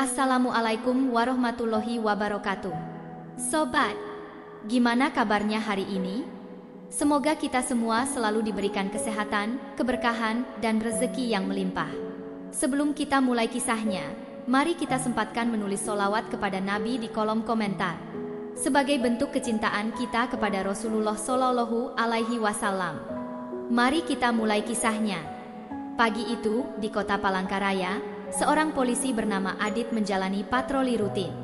Assalamualaikum warahmatullahi wabarakatuh. Sobat, gimana kabarnya hari ini? Semoga kita semua selalu diberikan kesehatan, keberkahan, dan rezeki yang melimpah. Sebelum kita mulai kisahnya, mari kita sempatkan menulis sholawat kepada Nabi di kolom komentar. Sebagai bentuk kecintaan kita kepada Rasulullah Shallallahu Alaihi Wasallam. Mari kita mulai kisahnya. Pagi itu, di kota Palangkaraya, seorang polisi bernama Adit menjalani patroli rutin.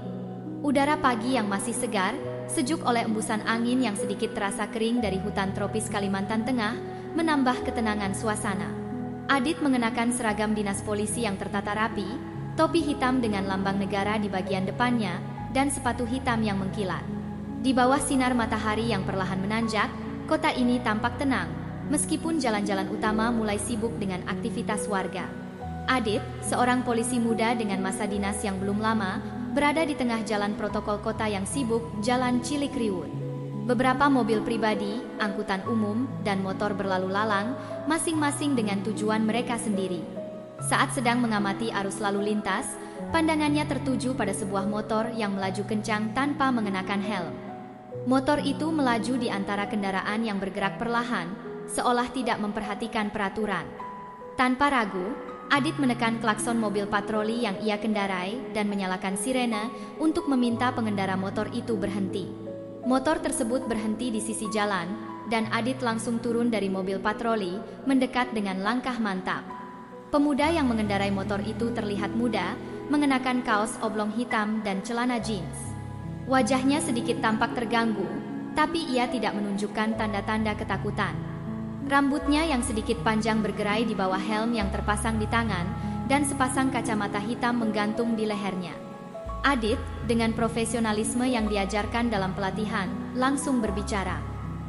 Udara pagi yang masih segar, sejuk oleh embusan angin yang sedikit terasa kering dari hutan tropis Kalimantan Tengah, menambah ketenangan suasana. Adit mengenakan seragam dinas polisi yang tertata rapi, topi hitam dengan lambang negara di bagian depannya, dan sepatu hitam yang mengkilat. Di bawah sinar matahari yang perlahan menanjak, kota ini tampak tenang, meskipun jalan-jalan utama mulai sibuk dengan aktivitas warga. Adit, seorang polisi muda dengan masa dinas yang belum lama, berada di tengah jalan protokol kota yang sibuk, Jalan Cilikriwut. Beberapa mobil pribadi, angkutan umum, dan motor berlalu lalang, masing-masing dengan tujuan mereka sendiri. Saat sedang mengamati arus lalu lintas, pandangannya tertuju pada sebuah motor yang melaju kencang tanpa mengenakan helm. Motor itu melaju di antara kendaraan yang bergerak perlahan, seolah tidak memperhatikan peraturan. Tanpa ragu, Adit menekan klakson mobil patroli yang ia kendarai dan menyalakan sirene untuk meminta pengendara motor itu berhenti. Motor tersebut berhenti di sisi jalan, dan Adit langsung turun dari mobil patroli, mendekat dengan langkah mantap. Pemuda yang mengendarai motor itu terlihat muda, mengenakan kaos oblong hitam dan celana jeans. Wajahnya sedikit tampak terganggu, tapi ia tidak menunjukkan tanda-tanda ketakutan. Rambutnya yang sedikit panjang bergerai di bawah helm yang terpasang di tangan, dan sepasang kacamata hitam menggantung di lehernya. Adit, dengan profesionalisme yang diajarkan dalam pelatihan, langsung berbicara.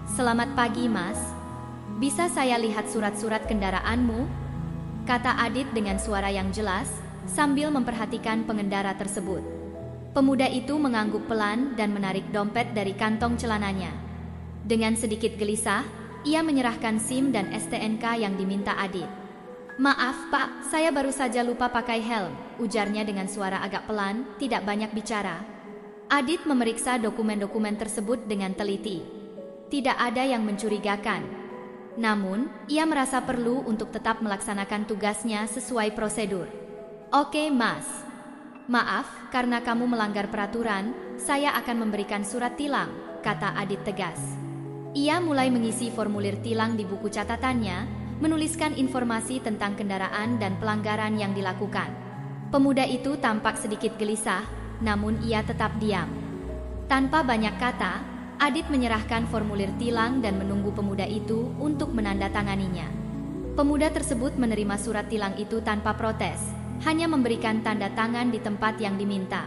"Selamat pagi, Mas. Bisa saya lihat surat-surat kendaraanmu?" kata Adit dengan suara yang jelas, sambil memperhatikan pengendara tersebut. Pemuda itu mengangguk pelan dan menarik dompet dari kantong celananya. Dengan sedikit gelisah, ia menyerahkan SIM dan STNK yang diminta Adit. "Maaf, Pak, saya baru saja lupa pakai helm," ujarnya dengan suara agak pelan, tidak banyak bicara. Adit memeriksa dokumen-dokumen tersebut dengan teliti. Tidak ada yang mencurigakan. Namun, ia merasa perlu untuk tetap melaksanakan tugasnya sesuai prosedur. "Oke, Mas. Maaf, karena kamu melanggar peraturan, saya akan memberikan surat tilang," kata Adit tegas. Ia mulai mengisi formulir tilang di buku catatannya, menuliskan informasi tentang kendaraan dan pelanggaran yang dilakukan. Pemuda itu tampak sedikit gelisah, namun ia tetap diam. Tanpa banyak kata, Adit menyerahkan formulir tilang dan menunggu pemuda itu untuk menandatanganinya. Pemuda tersebut menerima surat tilang itu tanpa protes, hanya memberikan tanda tangan di tempat yang diminta.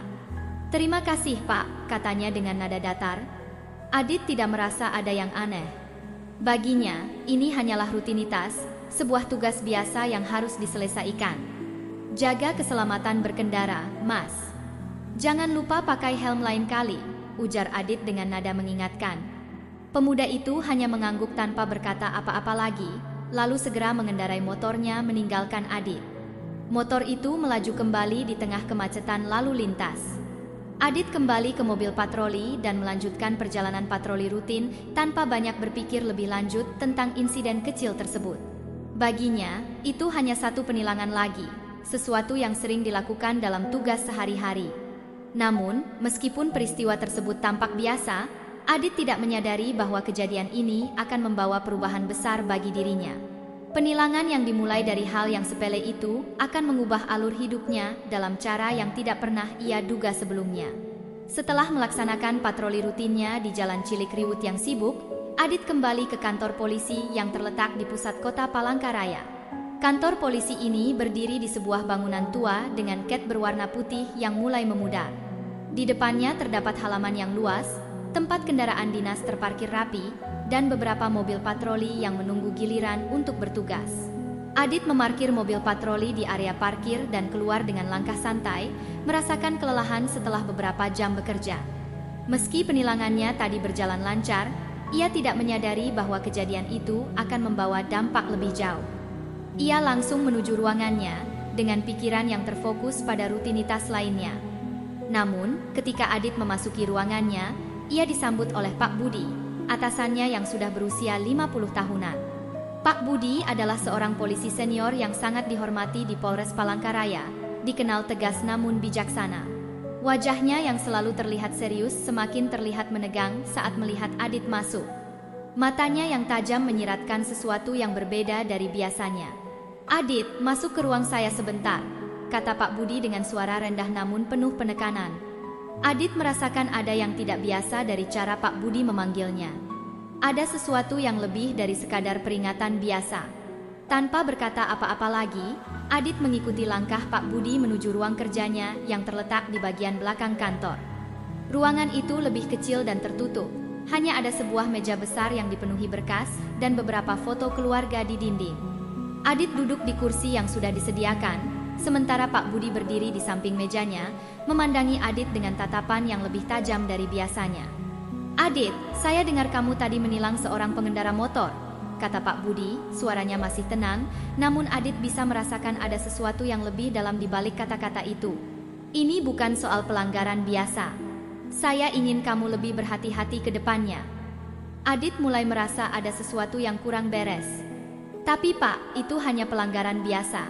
"Terima kasih, Pak," katanya dengan nada datar. Adit tidak merasa ada yang aneh. Baginya, ini hanyalah rutinitas, sebuah tugas biasa yang harus diselesaikan. "Jaga keselamatan berkendara, Mas. Jangan lupa pakai helm lain kali," ujar Adit dengan nada mengingatkan. Pemuda itu hanya mengangguk tanpa berkata apa-apa lagi, lalu segera mengendarai motornya meninggalkan Adit. Motor itu melaju kembali di tengah kemacetan lalu lintas. Adit kembali ke mobil patroli dan melanjutkan perjalanan patroli rutin tanpa banyak berpikir lebih lanjut tentang insiden kecil tersebut. Baginya, itu hanya satu penilangan lagi, sesuatu yang sering dilakukan dalam tugas sehari-hari. Namun, meskipun peristiwa tersebut tampak biasa, Adit tidak menyadari bahwa kejadian ini akan membawa perubahan besar bagi dirinya. Penilangan yang dimulai dari hal yang sepele itu akan mengubah alur hidupnya dalam cara yang tidak pernah ia duga sebelumnya. Setelah melaksanakan patroli rutinnya di Jalan Cilikriwut yang sibuk, Adit kembali ke kantor polisi yang terletak di pusat kota Palangkaraya. Kantor polisi ini berdiri di sebuah bangunan tua dengan cat berwarna putih yang mulai memudar. Di depannya terdapat halaman yang luas, tempat kendaraan dinas terparkir rapi, dan beberapa mobil patroli yang menunggu giliran untuk bertugas. Adit memarkir mobil patroli di area parkir dan keluar dengan langkah santai, merasakan kelelahan setelah beberapa jam bekerja. Meski penilangannya tadi berjalan lancar, ia tidak menyadari bahwa kejadian itu akan membawa dampak lebih jauh. Ia langsung menuju ruangannya, dengan pikiran yang terfokus pada rutinitas lainnya. Namun, ketika Adit memasuki ruangannya, ia disambut oleh Pak Budi, atasannya yang sudah berusia 50 tahunan. Pak Budi adalah seorang polisi senior yang sangat dihormati di Polres Palangkaraya, dikenal tegas namun bijaksana. Wajahnya yang selalu terlihat serius semakin terlihat menegang saat melihat Adit masuk. Matanya yang tajam menyiratkan sesuatu yang berbeda dari biasanya. "Adit, masuk ke ruang saya sebentar," kata Pak Budi dengan suara rendah namun penuh penekanan. Adit merasakan ada yang tidak biasa dari cara Pak Budi memanggilnya. Ada sesuatu yang lebih dari sekadar peringatan biasa. Tanpa berkata apa-apa lagi, Adit mengikuti langkah Pak Budi menuju ruang kerjanya yang terletak di bagian belakang kantor. Ruangan itu lebih kecil dan tertutup. Hanya ada sebuah meja besar yang dipenuhi berkas dan beberapa foto keluarga di dinding. Adit duduk di kursi yang sudah disediakan, sementara Pak Budi berdiri di samping mejanya, memandangi Adit dengan tatapan yang lebih tajam dari biasanya. "Adit, saya dengar kamu tadi menilang seorang pengendara motor," kata Pak Budi, suaranya masih tenang, namun Adit bisa merasakan ada sesuatu yang lebih dalam di balik kata-kata itu. "Ini bukan soal pelanggaran biasa. Saya ingin kamu lebih berhati-hati ke depannya." Adit mulai merasa ada sesuatu yang kurang beres. "Tapi Pak, itu hanya pelanggaran biasa.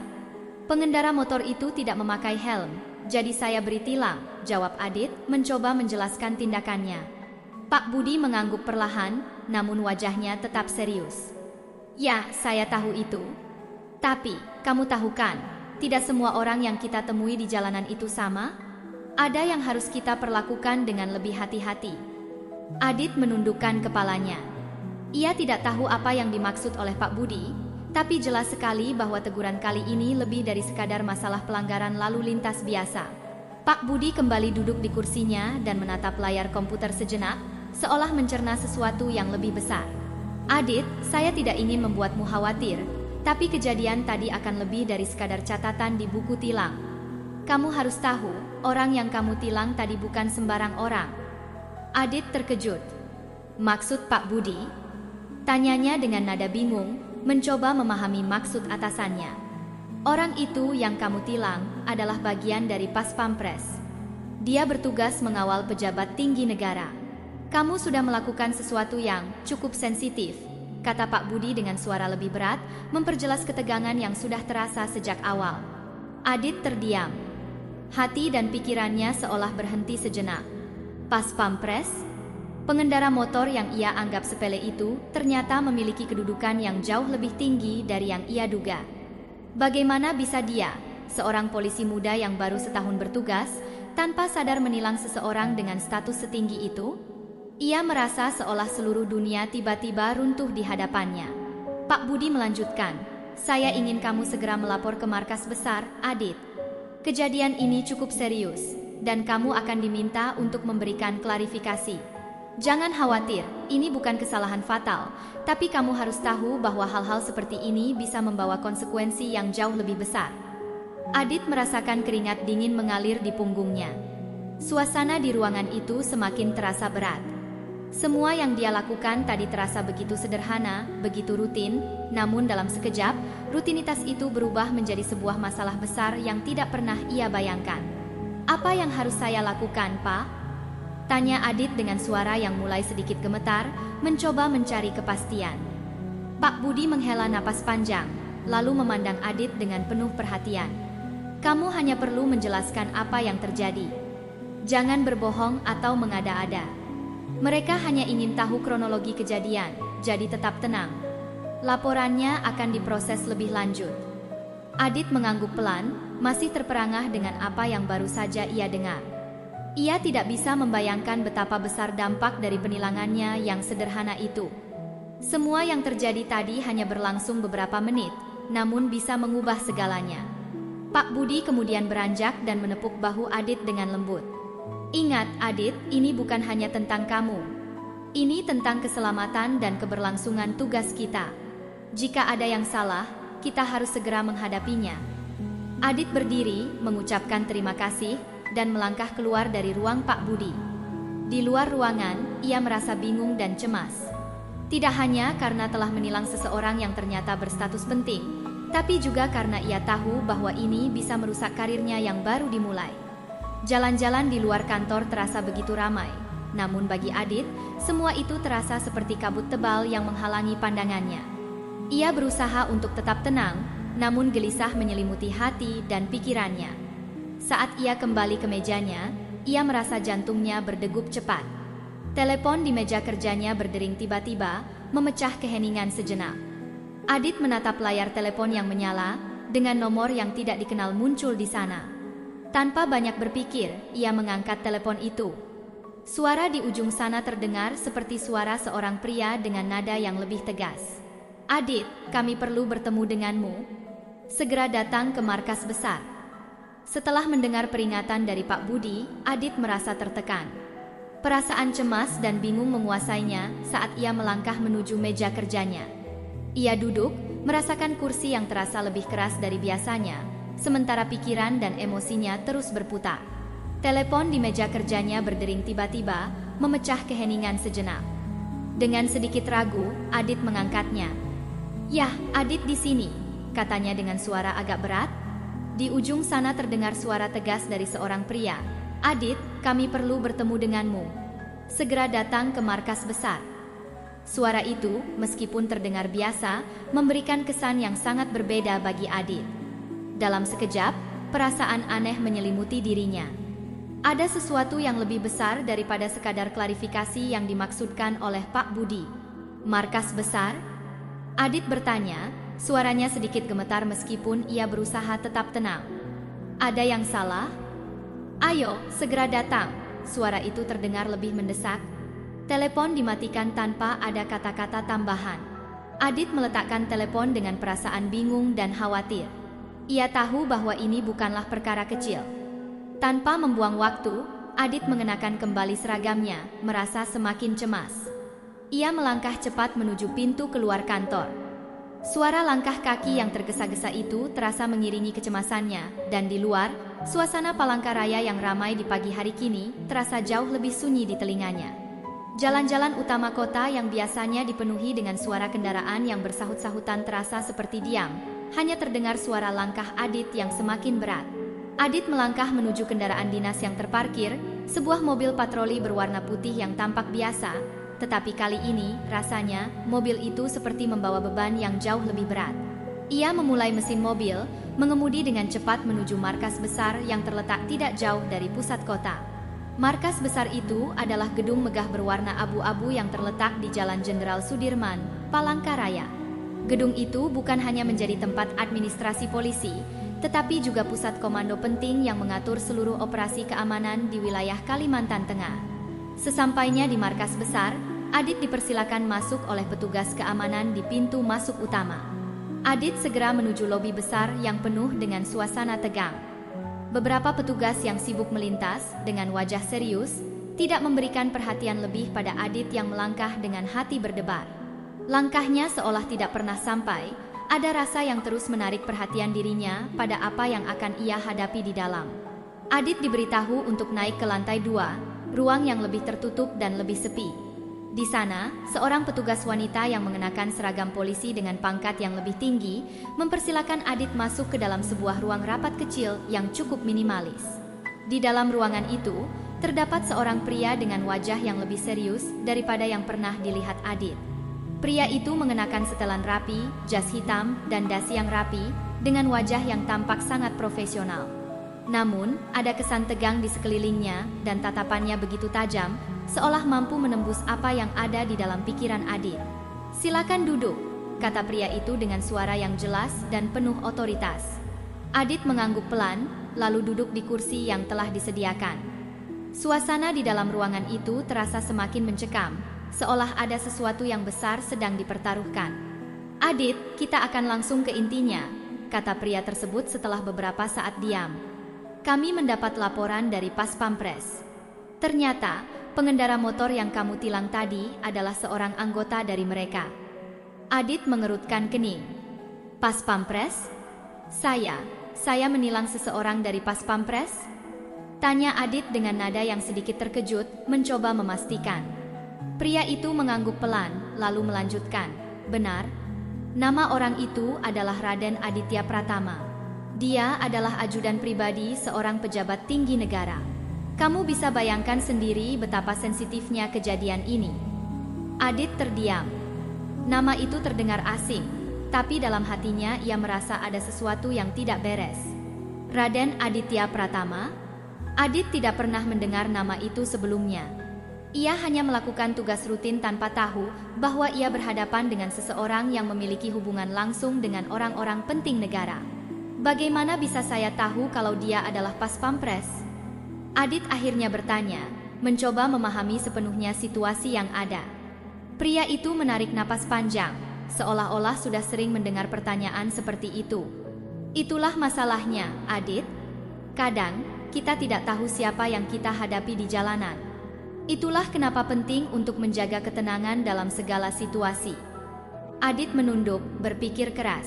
Pengendara motor itu tidak memakai helm, jadi saya beri tilang," jawab Adit, mencoba menjelaskan tindakannya. Pak Budi mengangguk perlahan, namun wajahnya tetap serius. "Ya, saya tahu itu. Tapi, kamu tahu kan, tidak semua orang yang kita temui di jalanan itu sama. Ada yang harus kita perlakukan dengan lebih hati-hati." Adit menundukkan kepalanya. Ia tidak tahu apa yang dimaksud oleh Pak Budi, tapi jelas sekali bahwa teguran kali ini lebih dari sekadar masalah pelanggaran lalu lintas biasa. Pak Budi kembali duduk di kursinya dan menatap layar komputer sejenak, seolah mencerna sesuatu yang lebih besar. "Adit, saya tidak ingin membuatmu khawatir, tapi kejadian tadi akan lebih dari sekadar catatan di buku tilang. Kamu harus tahu, orang yang kamu tilang tadi bukan sembarang orang." Adit terkejut. "Maksud Pak Budi?" tanyanya dengan nada bingung, mencoba memahami maksud atasannya. "Orang itu yang kamu tilang adalah bagian dari Pas Pampres. Dia bertugas mengawal pejabat tinggi negara. Kamu sudah melakukan sesuatu yang cukup sensitif," kata Pak Budi dengan suara lebih berat, memperjelas ketegangan yang sudah terasa sejak awal. Adit terdiam. Hati dan pikirannya seolah berhenti sejenak. Pas Pampres? Pengendara motor yang ia anggap sepele itu ternyata memiliki kedudukan yang jauh lebih tinggi dari yang ia duga. Bagaimana bisa dia, seorang polisi muda yang baru setahun bertugas, tanpa sadar menilang seseorang dengan status setinggi itu? Ia merasa seolah seluruh dunia tiba-tiba runtuh di hadapannya. Pak Budi melanjutkan, "Saya ingin kamu segera melapor ke markas besar, Adit. Kejadian ini cukup serius, dan kamu akan diminta untuk memberikan klarifikasi. Jangan khawatir, ini bukan kesalahan fatal, tapi kamu harus tahu bahwa hal-hal seperti ini bisa membawa konsekuensi yang jauh lebih besar." Adit merasakan keringat dingin mengalir di punggungnya. Suasana di ruangan itu semakin terasa berat. Semua yang dia lakukan tadi terasa begitu sederhana, begitu rutin, namun dalam sekejap, rutinitas itu berubah menjadi sebuah masalah besar yang tidak pernah ia bayangkan. "Apa yang harus saya lakukan, Pak?" tanya Adit dengan suara yang mulai sedikit gemetar, mencoba mencari kepastian. Pak Budi menghela napas panjang, lalu memandang Adit dengan penuh perhatian. "Kamu hanya perlu menjelaskan apa yang terjadi. Jangan berbohong atau mengada-ada. Mereka hanya ingin tahu kronologi kejadian, jadi tetap tenang. Laporannya akan diproses lebih lanjut." Adit mengangguk pelan, masih terperangah dengan apa yang baru saja ia dengar. Ia tidak bisa membayangkan betapa besar dampak dari penilangannya yang sederhana itu. Semua yang terjadi tadi hanya berlangsung beberapa menit, namun bisa mengubah segalanya. Pak Budi kemudian beranjak dan menepuk bahu Adit dengan lembut. "Ingat, Adit, ini bukan hanya tentang kamu. Ini tentang keselamatan dan keberlangsungan tugas kita. Jika ada yang salah, kita harus segera menghadapinya." Adit berdiri, mengucapkan terima kasih, dan melangkah keluar dari ruang Pak Budi. Di luar ruangan, ia merasa bingung dan cemas. Tidak hanya karena telah menilang seseorang yang ternyata berstatus penting, tapi juga karena ia tahu bahwa ini bisa merusak karirnya yang baru dimulai. Jalan-jalan di luar kantor terasa begitu ramai, namun bagi Adit, semua itu terasa seperti kabut tebal yang menghalangi pandangannya. Ia berusaha untuk tetap tenang, namun gelisah menyelimuti hati dan pikirannya. Saat ia kembali ke mejanya, ia merasa jantungnya berdegup cepat. Telepon di meja kerjanya berdering tiba-tiba, memecah keheningan sejenak. Adit menatap layar telepon yang menyala, dengan nomor yang tidak dikenal muncul di sana. Tanpa banyak berpikir, ia mengangkat telepon itu. Suara di ujung sana terdengar seperti suara seorang pria dengan nada yang lebih tegas. "Adit, kami perlu bertemu denganmu. Segera datang ke markas besar." Setelah mendengar peringatan dari Pak Budi, Adit merasa tertekan. Perasaan cemas dan bingung menguasainya saat ia melangkah menuju meja kerjanya. Ia duduk, merasakan kursi yang terasa lebih keras dari biasanya, sementara pikiran dan emosinya terus berputar. Telepon di meja kerjanya berdering tiba-tiba, memecah keheningan sejenak. Dengan sedikit ragu, Adit mengangkatnya. "Yah, Adit di sini," katanya dengan suara agak berat. Di ujung sana terdengar suara tegas dari seorang pria. "Adit, kami perlu bertemu denganmu. Segera datang ke markas besar." Suara itu, meskipun terdengar biasa, memberikan kesan yang sangat berbeda bagi Adit. Dalam sekejap, perasaan aneh menyelimuti dirinya. Ada sesuatu yang lebih besar daripada sekadar klarifikasi yang dimaksudkan oleh Pak Budi. "Markas besar?" Adit bertanya, suaranya sedikit gemetar meskipun ia berusaha tetap tenang. "Ada yang salah? Ayo, segera datang." Suara itu terdengar lebih mendesak. Telepon dimatikan tanpa ada kata-kata tambahan. Adit meletakkan telepon dengan perasaan bingung dan khawatir. Ia tahu bahwa ini bukanlah perkara kecil. Tanpa membuang waktu, Adit mengenakan kembali seragamnya, merasa semakin cemas. Ia melangkah cepat menuju pintu keluar kantor. Suara langkah kaki yang tergesa-gesa itu terasa mengiringi kecemasannya, dan di luar, suasana Palangkaraya yang ramai di pagi hari kini terasa jauh lebih sunyi di telinganya. Jalan-jalan utama kota yang biasanya dipenuhi dengan suara kendaraan yang bersahut-sahutan terasa seperti diam. Hanya terdengar suara langkah Adit yang semakin berat. Adit melangkah menuju kendaraan dinas yang terparkir, sebuah mobil patroli berwarna putih yang tampak biasa. Tetapi kali ini, rasanya, mobil itu seperti membawa beban yang jauh lebih berat. Ia memulai mesin mobil, mengemudi dengan cepat menuju markas besar yang terletak tidak jauh dari pusat kota. Markas besar itu adalah gedung megah berwarna abu-abu yang terletak di Jalan Jenderal Sudirman, Palangkaraya. Gedung itu bukan hanya menjadi tempat administrasi polisi, tetapi juga pusat komando penting yang mengatur seluruh operasi keamanan di wilayah Kalimantan Tengah. Sesampainya di markas besar, Adit dipersilakan masuk oleh petugas keamanan di pintu masuk utama. Adit segera menuju lobi besar yang penuh dengan suasana tegang. Beberapa petugas yang sibuk melintas dengan wajah serius tidak memberikan perhatian lebih pada Adit yang melangkah dengan hati berdebar. Langkahnya seolah tidak pernah sampai. Ada rasa yang terus menarik perhatian dirinya pada apa yang akan ia hadapi di dalam. Adit diberitahu untuk naik ke lantai 2, ruang yang lebih tertutup dan lebih sepi. Di sana, seorang petugas wanita yang mengenakan seragam polisi dengan pangkat yang lebih tinggi mempersilakan Adit masuk ke dalam sebuah ruang rapat kecil yang cukup minimalis. Di dalam ruangan itu, terdapat seorang pria dengan wajah yang lebih serius daripada yang pernah dilihat Adit. Pria itu mengenakan setelan rapi, jas hitam, dan dasi yang rapi, dengan wajah yang tampak sangat profesional. Namun, ada kesan tegang di sekelilingnya dan tatapannya begitu tajam, seolah mampu menembus apa yang ada di dalam pikiran Adit. "Silakan duduk," kata pria itu dengan suara yang jelas dan penuh otoritas. Adit mengangguk pelan, lalu duduk di kursi yang telah disediakan. Suasana di dalam ruangan itu terasa semakin mencekam, seolah ada sesuatu yang besar sedang dipertaruhkan. "Adit, kita akan langsung ke intinya," kata pria tersebut setelah beberapa saat diam. "Kami mendapat laporan dari Pas Pampres. Ternyata, pengendara motor yang kamu tilang tadi adalah seorang anggota dari mereka." Adit mengerutkan kening. "Pas Pampres? Saya menilang seseorang dari Pas Pampres?" Tanya Adit dengan nada yang sedikit terkejut, mencoba memastikan. Pria itu mengangguk pelan, lalu melanjutkan, "Benar. Nama orang itu adalah Raden Aditya Pratama. Dia adalah ajudan pribadi seorang pejabat tinggi negara. Kamu bisa bayangkan sendiri betapa sensitifnya kejadian ini. Adit terdiam. Nama itu terdengar asing, tapi dalam hatinya ia merasa ada sesuatu yang tidak beres. Raden Aditya Pratama? Adit tidak pernah mendengar nama itu sebelumnya. Ia hanya melakukan tugas rutin tanpa tahu bahwa ia berhadapan dengan seseorang yang memiliki hubungan langsung dengan orang-orang penting negara. Bagaimana bisa saya tahu kalau dia adalah Pas Pampres? Adit akhirnya bertanya, mencoba memahami sepenuhnya situasi yang ada. Pria itu menarik napas panjang, seolah-olah sudah sering mendengar pertanyaan seperti itu. Itulah masalahnya, Adit. Kadang, kita tidak tahu siapa yang kita hadapi di jalanan. Itulah kenapa penting untuk menjaga ketenangan dalam segala situasi. Adit menunduk, berpikir keras.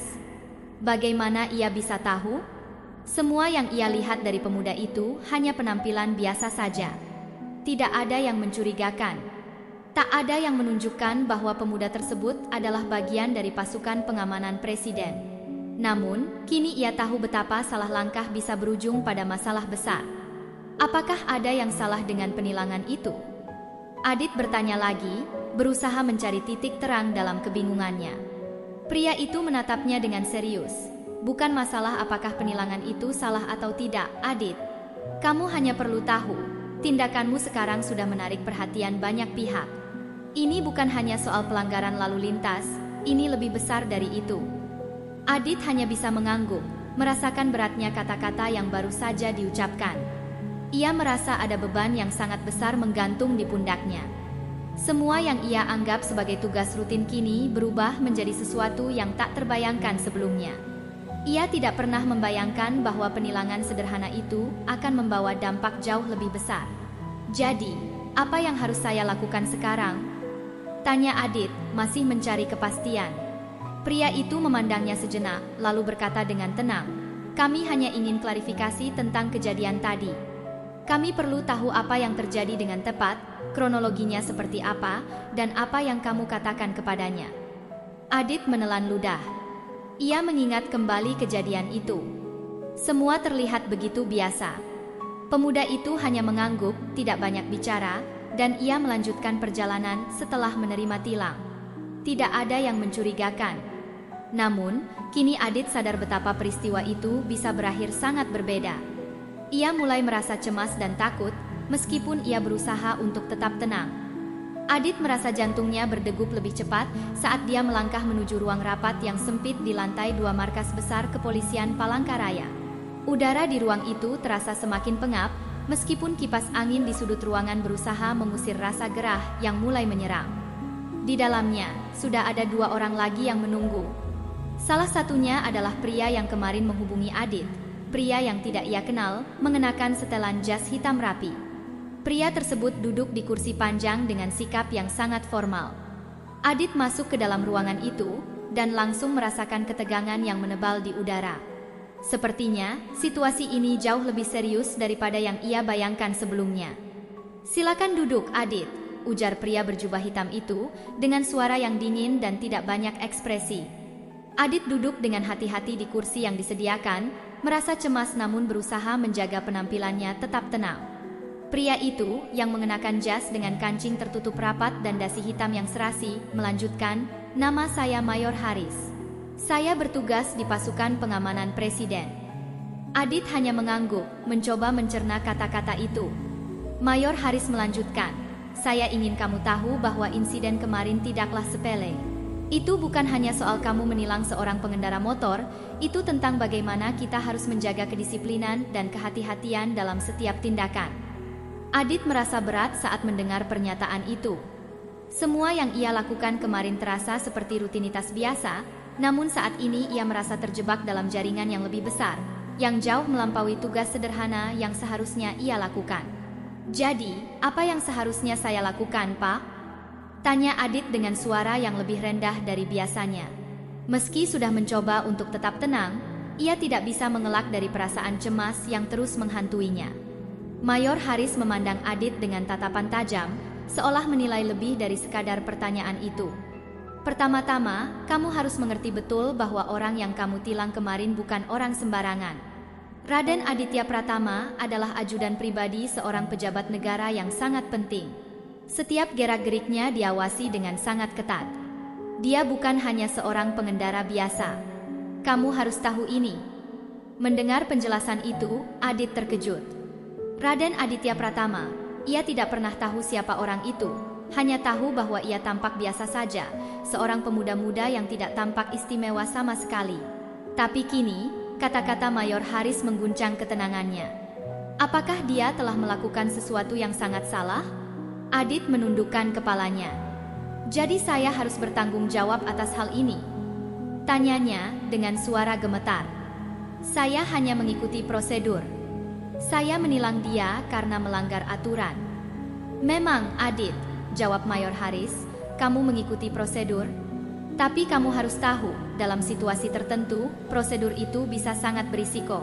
Bagaimana ia bisa tahu? Semua yang ia lihat dari pemuda itu hanya penampilan biasa saja. Tidak ada yang mencurigakan. Tak ada yang menunjukkan bahwa pemuda tersebut adalah bagian dari pasukan pengamanan presiden. Namun, kini ia tahu betapa salah langkah bisa berujung pada masalah besar. Apakah ada yang salah dengan penilangan itu? Adit bertanya lagi, berusaha mencari titik terang dalam kebingungannya. Pria itu menatapnya dengan serius. Bukan masalah apakah penilangan itu salah atau tidak, Adit. Kamu hanya perlu tahu, tindakanmu sekarang sudah menarik perhatian banyak pihak. Ini bukan hanya soal pelanggaran lalu lintas, ini lebih besar dari itu. Adit hanya bisa mengangguk, merasakan beratnya kata-kata yang baru saja diucapkan. Ia merasa ada beban yang sangat besar menggantung di pundaknya. Semua yang ia anggap sebagai tugas rutin kini berubah menjadi sesuatu yang tak terbayangkan sebelumnya. Ia tidak pernah membayangkan bahwa penilangan sederhana itu akan membawa dampak jauh lebih besar. Jadi, apa yang harus saya lakukan sekarang? Tanya Adit, masih mencari kepastian. Pria itu memandangnya sejenak, lalu berkata dengan tenang, "Kami hanya ingin klarifikasi tentang kejadian tadi. Kami perlu tahu apa yang terjadi dengan tepat, kronologinya seperti apa, dan apa yang kamu katakan kepadanya." Adit menelan ludah. Ia mengingat kembali kejadian itu. Semua terlihat begitu biasa. Pemuda itu hanya mengangguk, tidak banyak bicara, dan ia melanjutkan perjalanan setelah menerima tilang. Tidak ada yang mencurigakan. Namun, kini Adit sadar betapa peristiwa itu bisa berakhir sangat berbeda. Ia mulai merasa cemas dan takut, meskipun ia berusaha untuk tetap tenang. Adit merasa jantungnya berdegup lebih cepat saat dia melangkah menuju ruang rapat yang sempit di lantai 2 markas besar kepolisian Palangkaraya. Udara di ruang itu terasa semakin pengap, meskipun kipas angin di sudut ruangan berusaha mengusir rasa gerah yang mulai menyerang. Di dalamnya, sudah ada 2 orang lagi yang menunggu. Salah satunya adalah pria yang kemarin menghubungi Adit. Pria yang tidak ia kenal, mengenakan setelan jas hitam rapi. Pria tersebut duduk di kursi panjang dengan sikap yang sangat formal. Adit masuk ke dalam ruangan itu, dan langsung merasakan ketegangan yang menebal di udara. Sepertinya, situasi ini jauh lebih serius daripada yang ia bayangkan sebelumnya. "Silakan duduk, Adit," ujar pria berjubah hitam itu, dengan suara yang dingin dan tidak banyak ekspresi. Adit duduk dengan hati-hati di kursi yang disediakan, merasa cemas namun berusaha menjaga penampilannya tetap tenang. Pria itu, yang mengenakan jas dengan kancing tertutup rapat dan dasi hitam yang serasi, melanjutkan, "Nama saya Mayor Haris. Saya bertugas di pasukan pengamanan presiden." Adit hanya mengangguk, mencoba mencerna kata-kata itu. Mayor Haris melanjutkan, "Saya ingin kamu tahu bahwa insiden kemarin tidaklah sepele. Itu bukan hanya soal kamu menilang seorang pengendara motor, itu tentang bagaimana kita harus menjaga kedisiplinan dan kehati-hatian dalam setiap tindakan." Adit merasa berat saat mendengar pernyataan itu. Semua yang ia lakukan kemarin terasa seperti rutinitas biasa, namun saat ini ia merasa terjebak dalam jaringan yang lebih besar, yang jauh melampaui tugas sederhana yang seharusnya ia lakukan. "Jadi, apa yang seharusnya saya lakukan, Pak?" tanya Adit dengan suara yang lebih rendah dari biasanya. Meski sudah mencoba untuk tetap tenang, ia tidak bisa mengelak dari perasaan cemas yang terus menghantuinya. Mayor Haris memandang Adit dengan tatapan tajam, seolah menilai lebih dari sekadar pertanyaan itu. Pertama-tama, kamu harus mengerti betul bahwa orang yang kamu tilang kemarin bukan orang sembarangan. Raden Aditya Pratama adalah ajudan pribadi seorang pejabat negara yang sangat penting. Setiap gerak-geriknya diawasi dengan sangat ketat. Dia bukan hanya seorang pengendara biasa. Kamu harus tahu ini. Mendengar penjelasan itu, Adit terkejut. Raden Aditya Pratama, ia tidak pernah tahu siapa orang itu. Hanya tahu bahwa ia tampak biasa saja, seorang pemuda-muda yang tidak tampak istimewa sama sekali. Tapi kini, kata-kata Mayor Haris mengguncang ketenangannya. Apakah dia telah melakukan sesuatu yang sangat salah? Adit menundukkan kepalanya. Jadi saya harus bertanggung jawab atas hal ini? Tanyanya dengan suara gemetar. Saya hanya mengikuti prosedur. Saya menilang dia karena melanggar aturan. Memang, Adit, jawab Mayor Haris, kamu mengikuti prosedur. Tapi kamu harus tahu, dalam situasi tertentu, prosedur itu bisa sangat berisiko.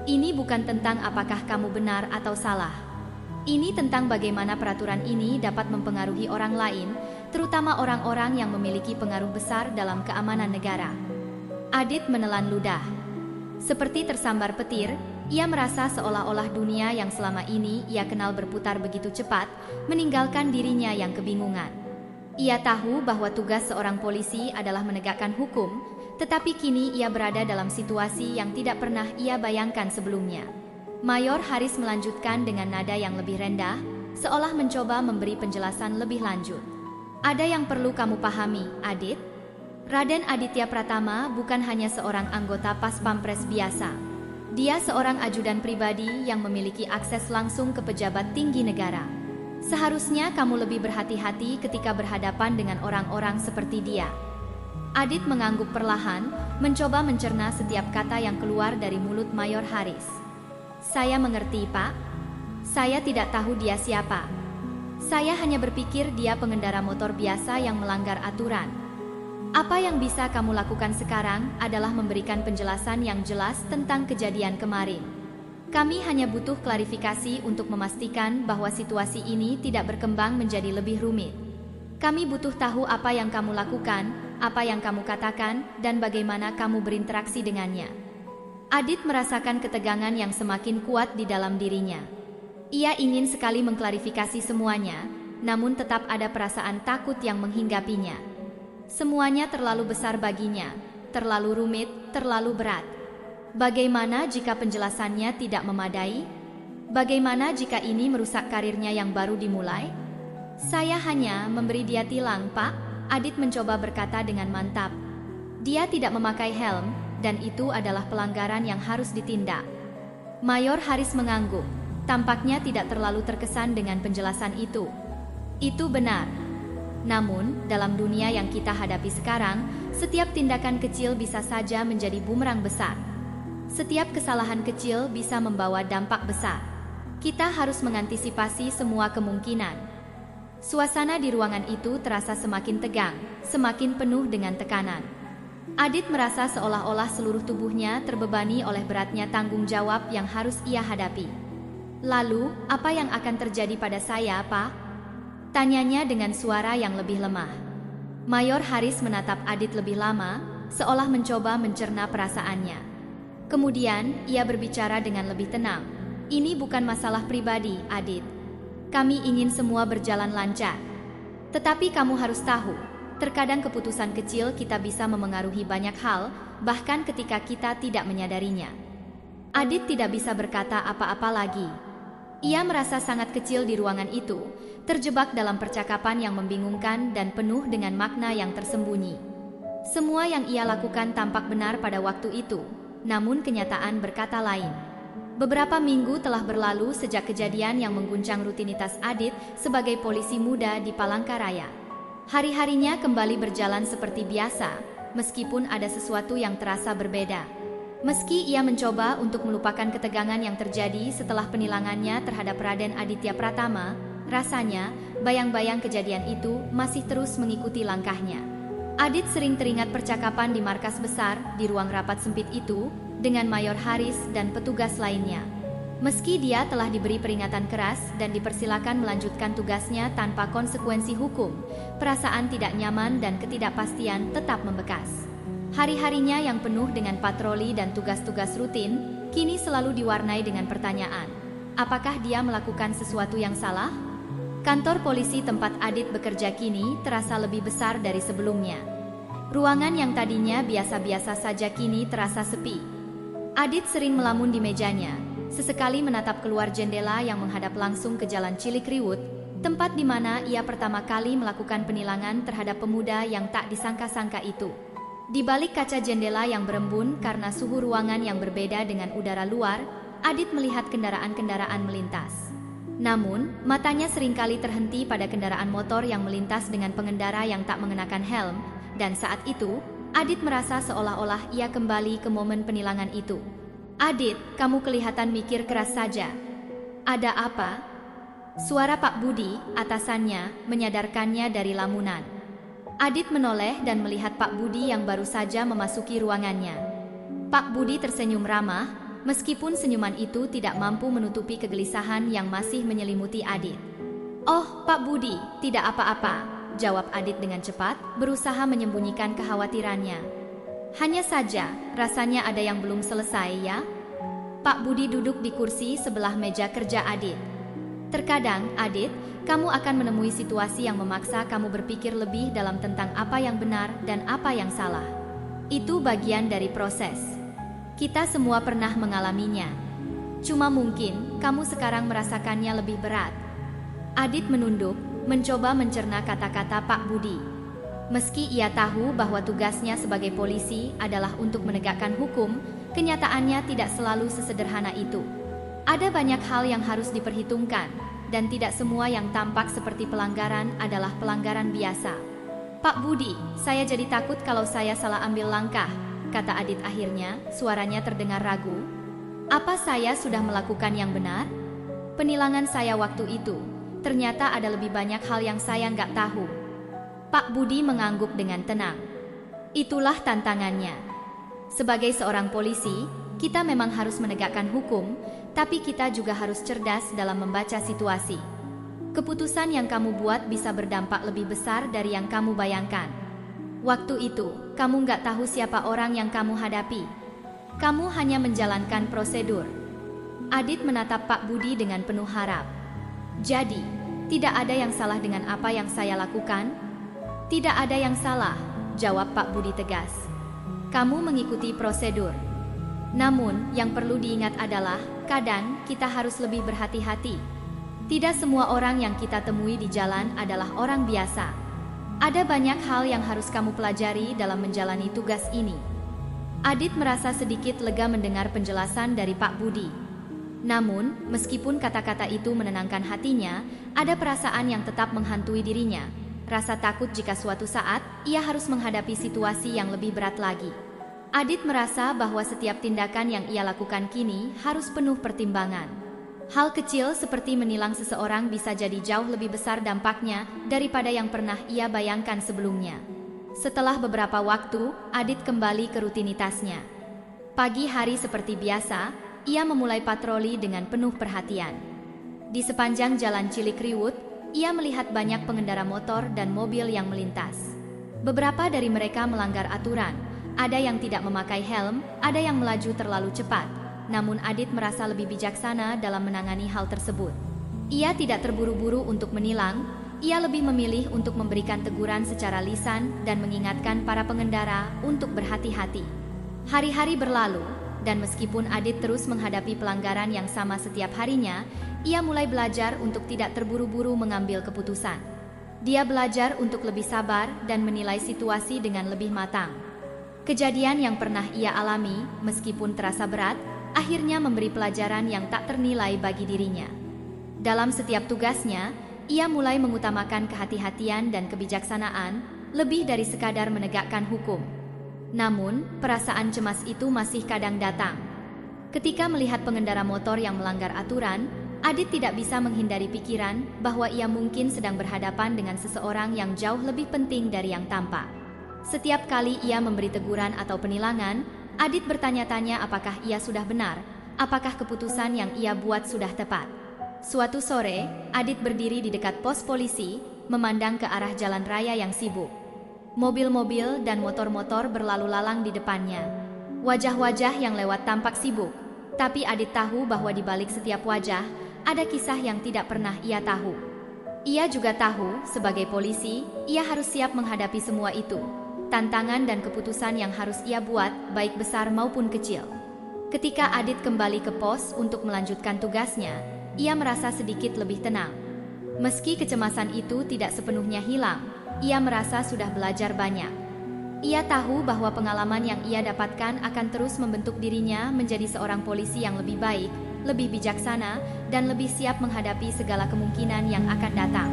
Ini bukan tentang apakah kamu benar atau salah. Ini tentang bagaimana peraturan ini dapat mempengaruhi orang lain, terutama orang-orang yang memiliki pengaruh besar dalam keamanan negara. Adit menelan ludah. Seperti tersambar petir, ia merasa seolah-olah dunia yang selama ini ia kenal berputar begitu cepat, meninggalkan dirinya yang kebingungan. Ia tahu bahwa tugas seorang polisi adalah menegakkan hukum, tetapi kini ia berada dalam situasi yang tidak pernah ia bayangkan sebelumnya. Mayor Haris melanjutkan dengan nada yang lebih rendah, seolah mencoba memberi penjelasan lebih lanjut. Ada yang perlu kamu pahami, Adit. Raden Aditya Pratama bukan hanya seorang anggota Pas Pampres biasa. Dia seorang ajudan pribadi yang memiliki akses langsung ke pejabat tinggi negara. Seharusnya kamu lebih berhati-hati ketika berhadapan dengan orang-orang seperti dia. Adit mengangguk perlahan, mencoba mencerna setiap kata yang keluar dari mulut Mayor Haris. Saya mengerti, Pak. Saya tidak tahu dia siapa. Saya hanya berpikir dia pengendara motor biasa yang melanggar aturan. Apa yang bisa kamu lakukan sekarang adalah memberikan penjelasan yang jelas tentang kejadian kemarin. Kami hanya butuh klarifikasi untuk memastikan bahwa situasi ini tidak berkembang menjadi lebih rumit. Kami butuh tahu apa yang kamu lakukan, apa yang kamu katakan, dan bagaimana kamu berinteraksi dengannya. Adit merasakan ketegangan yang semakin kuat di dalam dirinya. Ia ingin sekali mengklarifikasi semuanya, namun tetap ada perasaan takut yang menghinggapinya. Semuanya terlalu besar baginya, terlalu rumit, terlalu berat. Bagaimana jika penjelasannya tidak memadai? Bagaimana jika ini merusak karirnya yang baru dimulai? Saya hanya memberi dia tilang, Pak. Adit mencoba berkata dengan mantap. Dia tidak memakai helm, dan itu adalah pelanggaran yang harus ditindak. Mayor Haris mengangguk. Tampaknya tidak terlalu terkesan dengan penjelasan itu. Itu benar. Namun, dalam dunia yang kita hadapi sekarang, setiap tindakan kecil bisa saja menjadi bumerang besar. Setiap kesalahan kecil bisa membawa dampak besar. Kita harus mengantisipasi semua kemungkinan. Suasana di ruangan itu terasa semakin tegang, semakin penuh dengan tekanan. Adit merasa seolah-olah seluruh tubuhnya terbebani oleh beratnya tanggung jawab yang harus ia hadapi. Lalu, apa yang akan terjadi pada saya, Pak? Tanyanya dengan suara yang lebih lemah. Mayor Haris menatap Adit lebih lama, seolah mencoba mencerna perasaannya. Kemudian, ia berbicara dengan lebih tenang. Ini bukan masalah pribadi, Adit. Kami ingin semua berjalan lancar. Tetapi kamu harus tahu, terkadang keputusan kecil kita bisa memengaruhi banyak hal, bahkan ketika kita tidak menyadarinya. Adit tidak bisa berkata apa-apa lagi. Ia merasa sangat kecil di ruangan itu, terjebak dalam percakapan yang membingungkan dan penuh dengan makna yang tersembunyi. Semua yang ia lakukan tampak benar pada waktu itu, namun kenyataan berkata lain. Beberapa minggu telah berlalu sejak kejadian yang mengguncang rutinitas Adit sebagai polisi muda di Palangkaraya. Hari-harinya kembali berjalan seperti biasa, meskipun ada sesuatu yang terasa berbeda. Meski ia mencoba untuk melupakan ketegangan yang terjadi setelah penilangannya terhadap Raden Aditya Pratama, rasanya bayang-bayang kejadian itu masih terus mengikuti langkahnya. Adit sering teringat percakapan di markas besar di ruang rapat sempit itu dengan Mayor Haris dan petugas lainnya. Meski dia telah diberi peringatan keras dan dipersilakan melanjutkan tugasnya tanpa konsekuensi hukum, perasaan tidak nyaman dan ketidakpastian tetap membekas. Hari-harinya yang penuh dengan patroli dan tugas-tugas rutin, kini selalu diwarnai dengan pertanyaan, apakah dia melakukan sesuatu yang salah? Kantor polisi tempat Adit bekerja kini terasa lebih besar dari sebelumnya. Ruangan yang tadinya biasa-biasa saja kini terasa sepi. Adit sering melamun di mejanya, sesekali menatap keluar jendela yang menghadap langsung ke Jalan Cilikriwut, tempat di mana ia pertama kali melakukan penilangan terhadap pemuda yang tak disangka-sangka itu. Di balik kaca jendela yang berembun karena suhu ruangan yang berbeda dengan udara luar, Adit melihat kendaraan-kendaraan melintas. Namun, matanya seringkali terhenti pada kendaraan motor yang melintas dengan pengendara yang tak mengenakan helm, dan saat itu, Adit merasa seolah-olah ia kembali ke momen penilangan itu. "Adit, kamu kelihatan mikir keras saja. Ada apa?" Suara Pak Budi, atasannya, menyadarkannya dari lamunan. Adit menoleh dan melihat Pak Budi yang baru saja memasuki ruangannya. Pak Budi tersenyum ramah, meskipun senyuman itu tidak mampu menutupi kegelisahan yang masih menyelimuti Adit. "Oh, Pak Budi, tidak apa-apa," jawab Adit dengan cepat, berusaha menyembunyikan kekhawatirannya. "Hanya saja, rasanya ada yang belum selesai ya?" Pak Budi duduk di kursi sebelah meja kerja Adit. "Terkadang, Adit, kamu akan menemui situasi yang memaksa kamu berpikir lebih dalam tentang apa yang benar dan apa yang salah. Itu bagian dari proses. Kita semua pernah mengalaminya. Cuma mungkin, kamu sekarang merasakannya lebih berat." Adit menunduk, mencoba mencerna kata-kata Pak Budi. Meski ia tahu bahwa tugasnya sebagai polisi adalah untuk menegakkan hukum, kenyataannya tidak selalu sesederhana itu. Ada banyak hal yang harus diperhitungkan, dan tidak semua yang tampak seperti pelanggaran adalah pelanggaran biasa. "Pak Budi, saya jadi takut kalau saya salah ambil langkah," kata Adit akhirnya, suaranya terdengar ragu. "Apa saya sudah melakukan yang benar? Penilangan saya waktu itu, ternyata ada lebih banyak hal yang saya nggak tahu." Pak Budi mengangguk dengan tenang. "Itulah tantangannya. Sebagai seorang polisi, kita memang harus menegakkan hukum, tapi kita juga harus cerdas dalam membaca situasi. Keputusan yang kamu buat bisa berdampak lebih besar dari yang kamu bayangkan. Waktu itu, kamu nggak tahu siapa orang yang kamu hadapi. Kamu hanya menjalankan prosedur." Adit menatap Pak Budi dengan penuh harap. "Jadi, tidak ada yang salah dengan apa yang saya lakukan?" "Tidak ada yang salah," jawab Pak Budi tegas. "Kamu mengikuti prosedur. Namun, yang perlu diingat adalah, kadang kita harus lebih berhati-hati. Tidak semua orang yang kita temui di jalan adalah orang biasa. Ada banyak hal yang harus kamu pelajari dalam menjalani tugas ini." Adit merasa sedikit lega mendengar penjelasan dari Pak Budi. Namun, meskipun kata-kata itu menenangkan hatinya, ada perasaan yang tetap menghantui dirinya. Rasa takut jika suatu saat, ia harus menghadapi situasi yang lebih berat lagi. Adit merasa bahwa setiap tindakan yang ia lakukan kini harus penuh pertimbangan. Hal kecil seperti menilang seseorang bisa jadi jauh lebih besar dampaknya daripada yang pernah ia bayangkan sebelumnya. Setelah beberapa waktu, Adit kembali ke rutinitasnya. Pagi hari seperti biasa, ia memulai patroli dengan penuh perhatian. Di sepanjang Jalan Cilikriwut, ia melihat banyak pengendara motor dan mobil yang melintas. Beberapa dari mereka melanggar aturan, ada yang tidak memakai helm, ada yang melaju terlalu cepat. Namun Adit merasa lebih bijaksana dalam menangani hal tersebut. Ia tidak terburu-buru untuk menilang, ia lebih memilih untuk memberikan teguran secara lisan dan mengingatkan para pengendara untuk berhati-hati. Hari-hari berlalu, dan meskipun Adit terus menghadapi pelanggaran yang sama setiap harinya, ia mulai belajar untuk tidak terburu-buru mengambil keputusan. Dia belajar untuk lebih sabar dan menilai situasi dengan lebih matang. Kejadian yang pernah ia alami, meskipun terasa berat, akhirnya memberi pelajaran yang tak ternilai bagi dirinya. Dalam setiap tugasnya, ia mulai mengutamakan kehati-hatian dan kebijaksanaan, lebih dari sekadar menegakkan hukum. Namun, perasaan cemas itu masih kadang datang. Ketika melihat pengendara motor yang melanggar aturan, Adit tidak bisa menghindari pikiran bahwa ia mungkin sedang berhadapan dengan seseorang yang jauh lebih penting dari yang tampak. Setiap kali ia memberi teguran atau penilangan, Adit bertanya-tanya apakah ia sudah benar, apakah keputusan yang ia buat sudah tepat. Suatu sore, Adit berdiri di dekat pos polisi, memandang ke arah jalan raya yang sibuk. Mobil-mobil dan motor-motor berlalu lalang di depannya. Wajah-wajah yang lewat tampak sibuk, tapi Adit tahu bahwa di balik setiap wajah, ada kisah yang tidak pernah ia tahu. Ia juga tahu, sebagai polisi, ia harus siap menghadapi semua itu. Tantangan dan keputusan yang harus ia buat, baik besar maupun kecil. Ketika Adit kembali ke pos untuk melanjutkan tugasnya, ia merasa sedikit lebih tenang. Meski kecemasan itu tidak sepenuhnya hilang, ia merasa sudah belajar banyak. Ia tahu bahwa pengalaman yang ia dapatkan akan terus membentuk dirinya menjadi seorang polisi yang lebih baik, lebih bijaksana, dan lebih siap menghadapi segala kemungkinan yang akan datang.